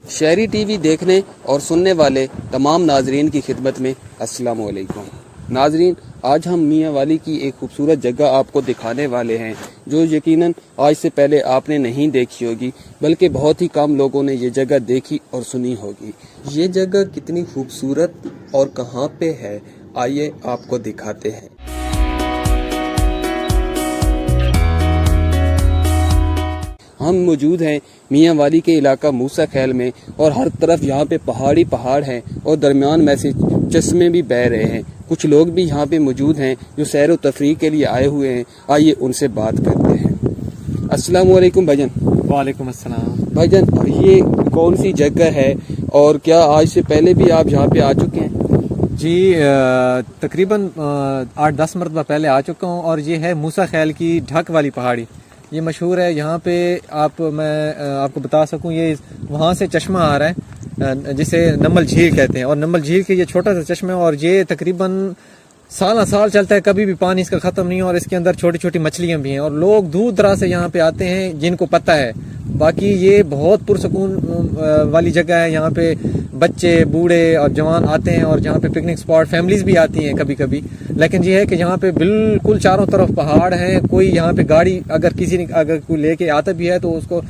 شہری T V دیکھنے اور سننے والے تمام ناظرین کی خدمت میں السلام علیکم۔ ناظرین، آج ہم میاں والی کی ایک خوبصورت جگہ آپ کو دکھانے والے ہیں جو یقیناً آج سے پہلے آپ نے نہیں دیکھی ہوگی، بلکہ بہت ہی کم لوگوں نے یہ جگہ دیکھی اور سنی ہوگی۔ یہ جگہ کتنی خوبصورت اور کہاں پہ ہے، آئیے آپ کو دکھاتے ہیں۔ ہم موجود ہیں میاں والی کے علاقہ موسیٰ خیل میں، اور ہر طرف یہاں پہ پہاڑ ہیں اور درمیان میں سے چشمے بھی بہہ رہے ہیں۔ کچھ لوگ بھی یہاں پہ موجود ہیں جو سیر و تفریح کے لیے آئے ہوئے ہیں، آئیے ان سے بات کرتے ہیں۔ السلام علیکم بھائی جان۔ وعلیکم السلام بھائی جان، یہ کون سی جگہ ہے اور کیا آج سے پہلے بھی آپ یہاں پہ آ چکے ہیں؟ جی، تقریباً 8-10 مرتبہ پہلے آ چکا ہوں، اور یہ ہے موسیٰ خیل کی ڈھک والی پہاڑی۔ یہ مشہور ہے یہاں پہ، میں آپ کو بتا سکوں، یہ وہاں سے چشمہ آ رہا ہے جسے نمل جھیل کہتے ہیں، اور نمل جھیل کے یہ چھوٹا سا چشمہ ہے، اور یہ تقریباً سالہ سال چلتا ہے، کبھی بھی پانی اس کا ختم نہیں، اور اس کے اندر چھوٹی چھوٹی مچھلیاں بھی ہیں، اور لوگ دور دراز سے یہاں پہ آتے ہیں جن کو پتہ ہے۔ باقی یہ بہت پرسکون والی جگہ ہے، یہاں پہ بچے بوڑھے اور جوان آتے ہیں، اور جہاں پہ پکنک سپاٹ فیملیز بھی آتی ہیں کبھی کبھی۔ لیکن یہ ہے کہ یہاں پہ بالکل چاروں طرف پہاڑ ہیں، کوئی یہاں پہ گاڑی اگر کوئی لے کے آتا بھی ہے تو اس کو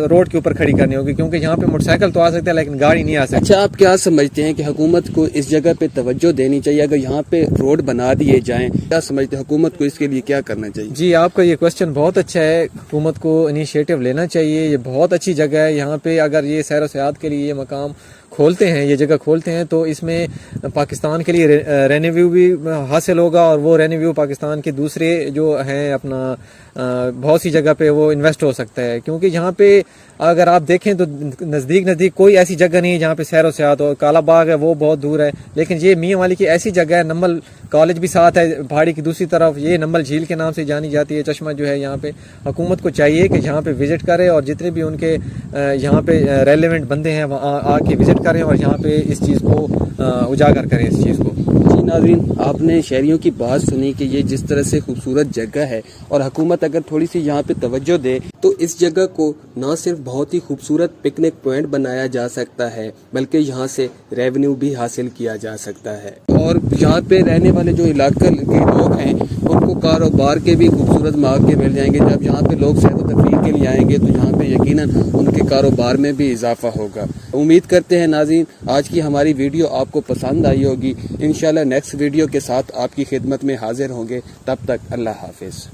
روڈ کے اوپر کھڑی کرنی ہوگی، کیونکہ یہاں پہ موٹر سائیکل تو آ سکتا ہے لیکن گاڑی نہیں آ سکتی۔ اچھا، آپ کیا سمجھتے ہیں کہ حکومت کو اس جگہ پہ توجہ دینی چاہیے؟ اگر یہاں پہ روڈ بنا دیے جائیں، کیا سمجھتے ہیں حکومت کو اس کے لیے کیا کرنا چاہیے؟ جی، آپ کا یہ کوشچن بہت اچھا ہے، حکومت کو انیشیٹو لینا چاہیے، یہ بہت اچھی جگہ ہے۔ یہاں پہ اگر یہ سیر و سیاحت کے لیے یہ مقام کھولتے ہیں، یہ جگہ کھولتے ہیں، تو اس میں پاکستان کے لیے رینیویو بھی حاصل ہوگا، اور وہ رینیویو پاکستان کے دوسرے جو ہیں اپنا بہت سی جگہ پہ وہ انویسٹ ہو سکتا ہے، کیونکہ یہاں پہ اگر آپ دیکھیں تو نزدیک کوئی ایسی جگہ نہیں ہے جہاں پہ سیر و سیاحت ہو۔ کالا باغ ہے، وہ بہت دور ہے، لیکن یہ میاں والی کی ایسی جگہ ہے، نمل کالج بھی ساتھ ہے پہاڑی کی دوسری طرف، یہ نمل جھیل کے نام سے جانی جاتی ہے چشمہ جو ہے یہاں پہ۔ حکومت کو چاہیے کہ یہاں پہ وزٹ کرے، اور جتنے بھی ان کے یہاں پہ ریلیونٹ بندے ہیں وہاں آ کے وزٹ کریں، اور یہاں پہ اس چیز کو اجاگر کریں اس چیز کو۔ جی ناظرین، آپ نے شہریوں کی بات سنی کہ یہ جس طرح سے خوبصورت جگہ ہے، اور حکومت اگر تھوڑی سی یہاں پہ توجہ دے تو اس جگہ کو نہ صرف بہت ہی خوبصورت پکنک پوائنٹ بنایا جا سکتا ہے، بلکہ یہاں سے ریونیو بھی حاصل کیا جا سکتا ہے، اور یہاں پہ رہنے والے جو علاقے کے لوگ ہیں ان کو کاروبار کے بھی خوبصورت مواقع مل جائیں گے۔ جب یہاں پہ لوگ سیر و تفریح کے لیے آئیں گے تو یہاں پہ یقیناً ان کے کاروبار میں بھی اضافہ ہوگا۔ امید کرتے ہیں ناظرین آج کی ہماری ویڈیو آپ کو پسند آئی ہوگی۔ انشاءاللہ نیکسٹ ویڈیو کے ساتھ آپ کی خدمت میں حاضر ہوں گے، تب تک اللہ حافظ۔